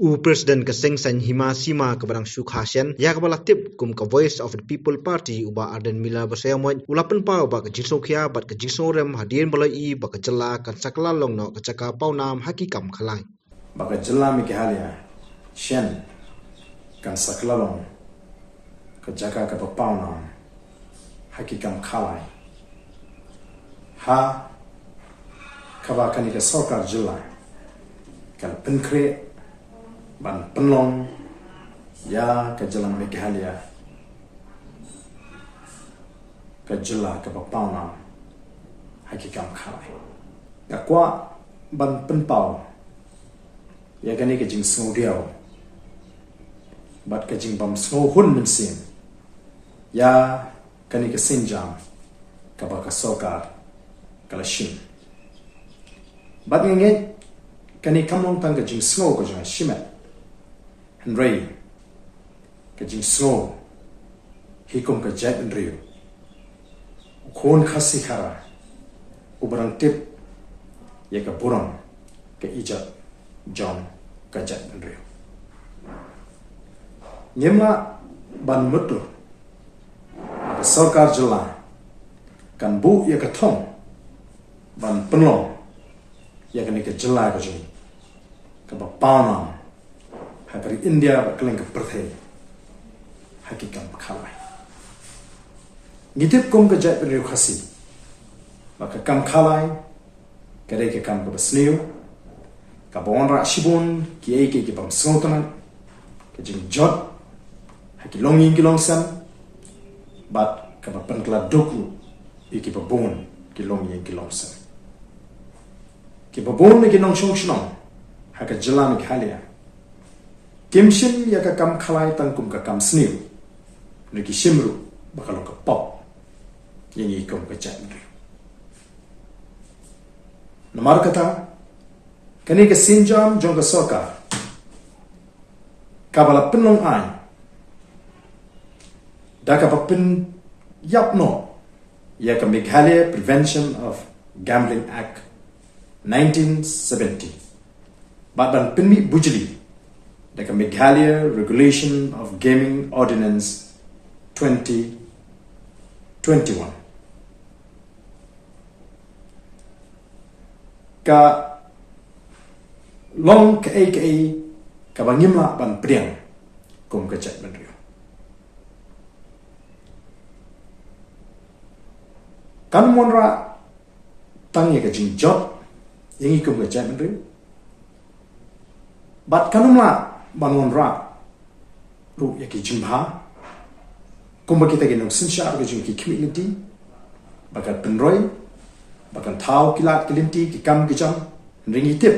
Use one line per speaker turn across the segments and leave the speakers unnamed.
Presiden keseng Sngewkhia sima kebarang Sngewkhia ya kebalatip kum ke Voice of the People Party Bah Ardent mila bersayamoy ulapan pau ba ke Sngewkhia bat ke Sngewrem hadirin balai ba ke Jylla kan sakla longno ke caka pawnam hakikam khalai.
Ba ke Jylla Sngewkhia shen kan sakla long ke caka ke pawnam hakikam khalai. Ha kaba kan ke Sorkar Jylla kan penkre ban penlong ya ke Jylla Sngewkhia ke Jylla ke pawnam hakikam khalai. Ya kwa ban penpau ya gani ke jing Sngewkhia bat ke jing bam Sngewhun mensin ya gani ke sinjam ke ba ke Sorkar kala shin bat nge kani kamong tang ke jing Sngewk ko jang shimet Henry ke jing Sngewk hikum ke jet Henry kon khasi khara ubarang tip ya ke burang ke ijat John ke jet Henry nyemla ban mutu ke Sorkar Jylla kan bu ya ke thong ban penlong ya kani ke Jylla ko jing ke pawnam hari India bakling ke Perth hakikam khalai ngitip kom ke jat beriu khasi baka kam khalai kare ke kam ke besniu ka bon ra shibun ki ai ke bam sngotana ke jing jot hakilong ing kilong sam bat ka ban kla doku iki bon ki long ing kilong sam ki bon ki nong shong shnong haka Jylla Sngewkhia kimshin ya ka kam khalai tangkum ka kam sniu niki shimru bakalo ka pop yengi kom ka chandri namar kata kani ka sinjam jong ka Sorkar kabala penlong ai da ka pin yapno ya ka Sngewkhia Prevention of Gambling Act 1970 badan pinmi bujli the Sngewkhia Regulation of Gaming Ordinance 2021 ka long ka ka bangimla ban priang kum ka chat ban rio kan monra tang ya ka jing jot yengi kum ka chat ban rio bat kanumla bangun ra ru ya ki jimha kumba kita ke nong sinsha ke jing ki community bakat penroy bakan thau kilat kilinti ki kam ki jam ringi tip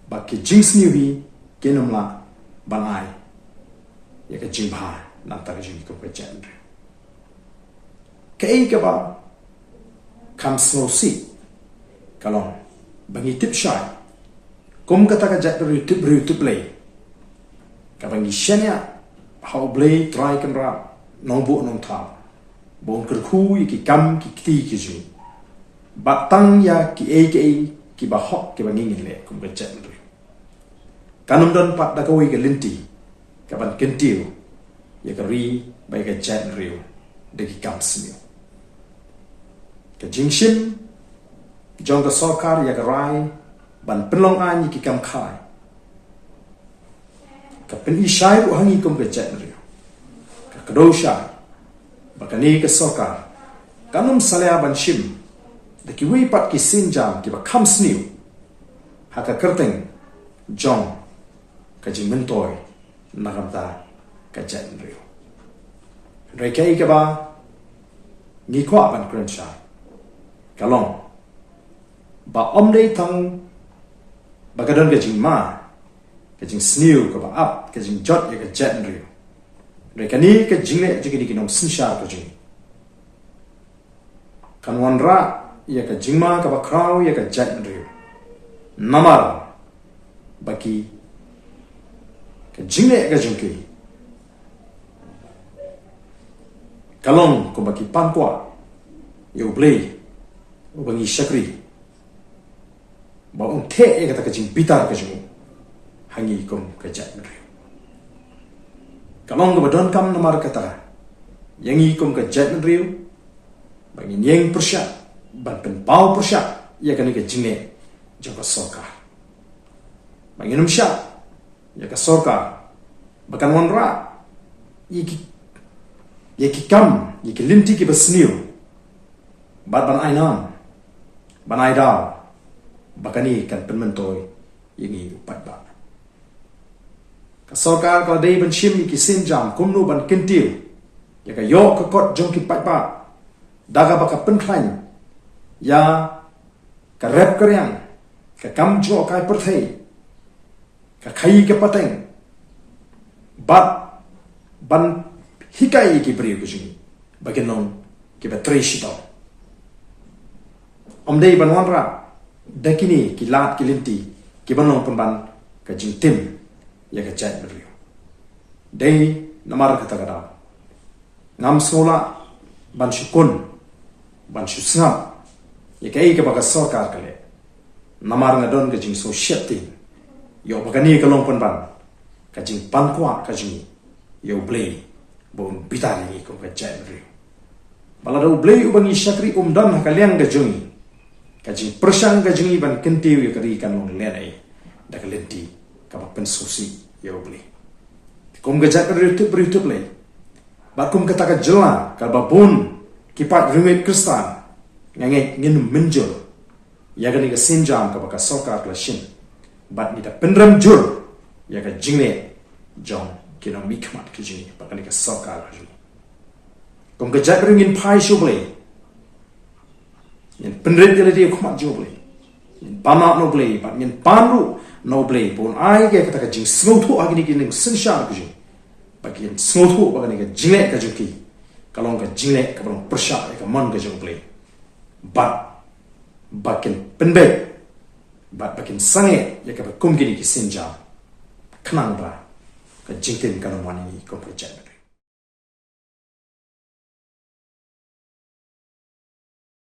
bak ki jings niwi ke nomla banai ya ke jimha na ta ke jing ko ke jan ke ba kam snosi kalong bangi tip shai kum kata ka jat tip play ka bangi shenya how play try kan ra nong bu nong tha bon ker khu ki kam ki ti ki ju batang ya ki ki ba hok ki bangi le kum ka jat kanum don pat da ka wi ke linti ka ban kentiu ya ka ri bai ka jat riu de ki kam smio ka jingshin jong ka Sorkar ya ka rai ban penlong an ki kam khai ka pen ishai u hangi kom ke chat rio ka kadosha bakani ke Sorkar kanum salaya ban shim de ki wi pat ki sinjam ki ba kham sniu haka kerteng jong ka jing mentoy nagamta ka chat rio rekai ke ba ngikwa ban krensha kalong ba omdei tang bagadon ke jing ma ke jing sniu ke ba up ke jing jot ya ke jet rio rekani ke jing le jigi di nong sinsha to jing kanwan ra ya ke jing ma ke ba kraw ya ke jet rio namar baki ke jing le ke jing ki kalong ko baki pankwa yo blei ubangi shakri ba un the e kata kajing bitar kajing hangi kum kejat meriu. Kalong ke badon kam namar kata yangi kum kejat meriu bagi nyeng persyak ban pen pau persyak ya kan ke jine jangka sorkar. Bagi num syak ya ka sorkar bakan wanra yaki kam yaki linti ki besniu bat ban ainam ban aidal bakani kan penmentoy yangi upat ba ka sorkar ka dei ban shim ki sinjam kumnu ban kentiu ya ka yo ka kot jong ki pat ba daga baka penklain ya ka rep karyang ka kam jo kai perthei ka khai ke pateng bat ban hikai ki beri ku jing bagenon ki betrei shito omdei ban wanra dakini ki lat ki linti ki banong pemban ka jing tim ya ka chat beri dei namar kata kata ngam sola ban shukun ban shusngam ya kai ka baka sorkar kale namar ngadon ka jing so sheti yo bagani ka long pemban ka jing pankwa ka jing yo blei bon bitani ko ka chat beri balado blei ubangi syakri dan kalian ka jungi ka jing persang ka jungi ban kentiu ya kari kan long lenai da ka lenti ka pen susi ya blei kum ga chat beri tu blei bakum kata ka Jylla ka babun kipat rumit kristan ngange ngin menjur ya gani ka sinjam ka baka sorkar la shin bat ni da penram jur ya ka jingne jong kina mikmat ki jini bakani ka sorkar ka jini kum ka jat ngin pai shuble yin penret ya le kumat juble yin pama no ble bat yin panru no ble pun ai ke kata ka jing snotu agini ki ning sinsha ka jini bagian snotu bagani ka jingle ka juki kalong ka jingle ka bang persya ka man ka juble bat bakin penbet bat bakin sange ya ka kum gini ki sinja kenang ba ka jingtin kana mani ko project